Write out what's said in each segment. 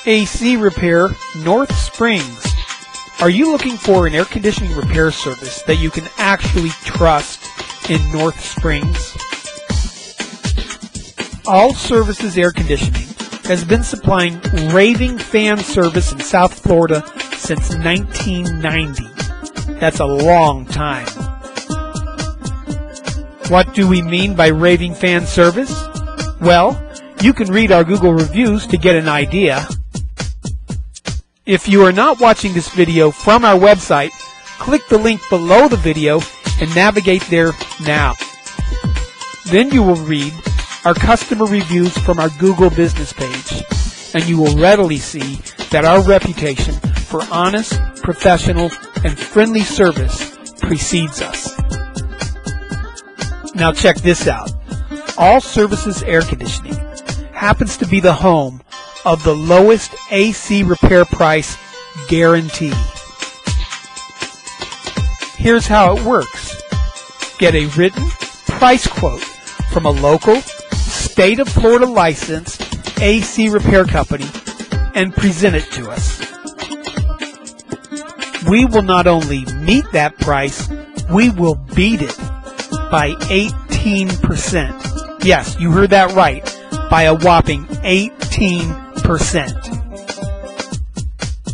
AC Repair, North Springs. Are you looking for an air conditioning repair service that you can actually trust in North Springs? All Services Air Conditioning has been supplying Raving Fan Service in South Florida since 1990. That's a long time. What do we mean by Raving Fan Service? Well, you can read our Google reviews to get an idea. If you are not watching this video from our website, click the link below the video and navigate there now. Then you will read our customer reviews from our Google business page, and you will readily see that our reputation for honest, professional, and friendly service precedes us. Now check this out. All Services Air Conditioning happens to be the home of the lowest AC repair price guarantee. Here's how it works. Get a written price quote from a local, state of Florida licensed AC repair company and present it to us. We will not only meet that price, we will beat it by 18%. Yes, you heard that right, by a whopping 18%.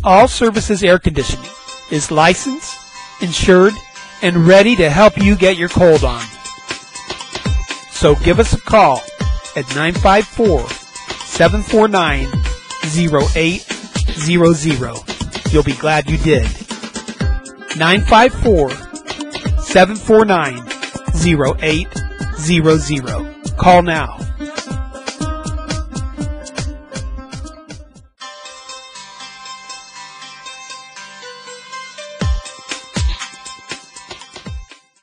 All Services Air Conditioning is licensed, insured, and ready to help you get your cold on. So give us a call at 954-749-0800. You'll be glad you did. 954-749-0800. Call now.